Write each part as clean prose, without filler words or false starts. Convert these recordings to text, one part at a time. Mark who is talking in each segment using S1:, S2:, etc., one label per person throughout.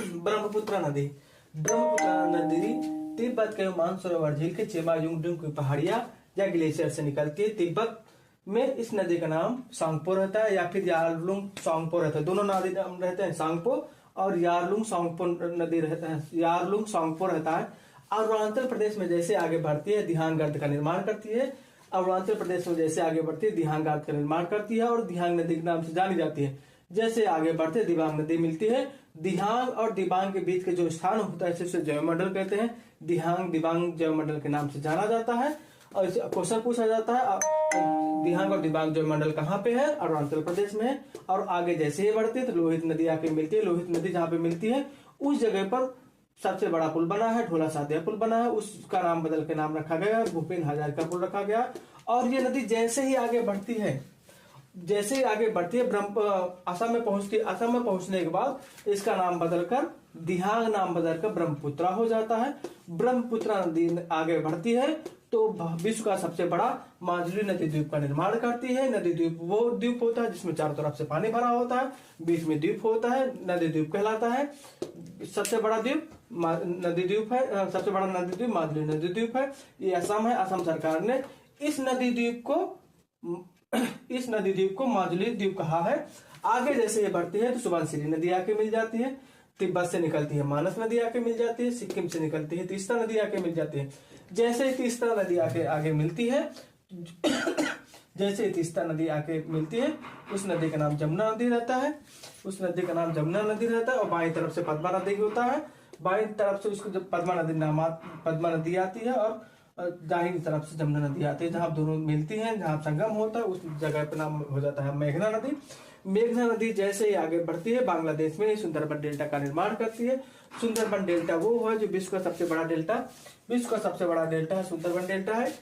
S1: ब्रह्मपुत्र नदी। ब्रह्मपुत्र नदी तिब्बत के मानसरोवर झील के चेमायुंगडुंग की पहाड़ियां या ग्लेशियर से निकलती है। तिब्बत में इस नदी का नाम सांगपो रहता है या फिर यारलुंग सांगपो रहता है। दोनों नदी नाम रहते हैं, सांगपो और यारलुंग सांगपो नदी रहता है, यारलुंग सांगपो रहता है। अरुणाचल प्रदेश में जैसे आगे बढ़ती है दिहांग गर्त का निर्माण करती है। अरुणाचल प्रदेश में जैसे आगे बढ़ती है दिहांग गर्त का निर्माण करती है और दिहांग नदी के नाम से जानी जाती है। जैसे आगे बढ़ते दिबांग नदी मिलती है। दिहांग और दिबांग के बीच के जो स्थान होता है इसे जैवमंडल कहते हैं। दिहांग दिबांग जैवमंडल के नाम से जाना जाता है। और इसे क्वेश्चन पूछा जाता है दिहांग और दिबांग जैवमंडल कहाँ पे है? अरुणाचल प्रदेश में है। और आगे जैसे ही बढ़ती है तो लोहित नदी आके मिलती है। लोहित नदी जहाँ पे मिलती है उस जगह पर सबसे बड़ा पुल बना है, ढोला सादिया पुल बना है। उसका नाम बदल के नाम रखा गया, भूपेन हजारिका पुल रखा गया। और ये नदी जैसे ही आगे बढ़ती है, जैसे ही आगे बढ़ती है असम में पहुंचती है। असम में पहुंचने के बाद इसका नाम बदलकर दिहांग नाम बदलकर ब्रह्मपुत्रा हो जाता है। ब्रह्मपुत्रा नदी आगे बढ़ती है तो विश्व का सबसे बड़ा माजुली नदी द्वीप का निर्माण करती है। नदी द्वीप वो द्वीप होता है जिसमें चारों तरफ से पानी भरा होता है, बीच में द्वीप होता है, नदी द्वीप कहलाता है। सबसे बड़ा द्वीप नदी द्वीप है, सबसे बड़ा नदी द्वीप माजुली नदी द्वीप है। ये असम है। असम सरकार ने इस नदी द्वीप को माजुली द्वीप कहा है। आगे जैसे ये बढ़ती है तो सुबनसिरी नदी आके मिल जाती है। तिब्बत से निकलती है मानस नदी आके मिल जाती है। सिक्किम से निकलती है तीस्ता नदी आके मिल जाती है। जैसे ही तीस्ता नदी आगे मिलती है जैसे ही तीस्ता नदी आके मिलती है उस नदी का नाम जमुना नदी रहता है। उस नदी का नाम जमुना नदी रहता है और बाईं तरफ से पद्मा नदी होता है। बाईं तरफ से उसको जब पद्मा नदी आती है और दाहिनी तरफ से जमुना नदी आती है। जहां दोनों मिलती हैं, जहां संगम होता है उस जगह पे नाम हो जाता है मेघना नदी। मेघना नदी जैसे ही आगे बढ़ती है बांग्लादेश में सुंदरबन डेल्टा का निर्माण करती है। सुंदरबन डेल्टा वो है जो विश्व का सबसे बड़ा डेल्टा है सुंदरबन डेल्टा है।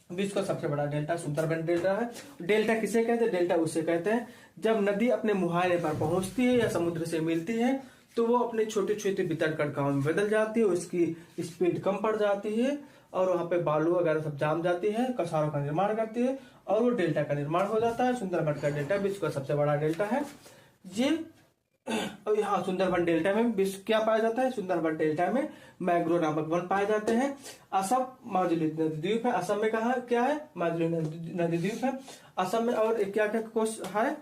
S1: विश्व का सबसे बड़ा डेल्टा सुंदरबन डेल्टा है। डेल्टा किसे कहते हैं? डेल्टा उसे कहते हैं जब नदी अपने मुहाने पर पहुंचती है या समुद्र से मिलती है तो वो अपने छोटे छोटे बितरकट गांव में बदल जाती है। उसकी स्पीड कम पड़ जाती है और वहां पे बालू वगैरह सब जाम जाती है, कसारों का निर्माण करती है और वो डेल्टा का निर्माण हो जाता है। सुंदरबन का डेल्टा विश्व का सबसे बड़ा डेल्टा है। ये यहाँ सुंदरबन डेल्टा में विश्व क्या पाया जाता है? सुंदरबन डेल्टा में मैंग्रोव नामक वन पाए जाते हैं। असम माजुली नदी द्वीप है। असम में कहा क्या है? माजुली नदी द्वीप है असम में। और क्या क्या कोष है?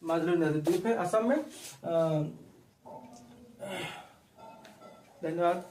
S1: माजुली नदी द्वीप है असम में। धन्यवाद।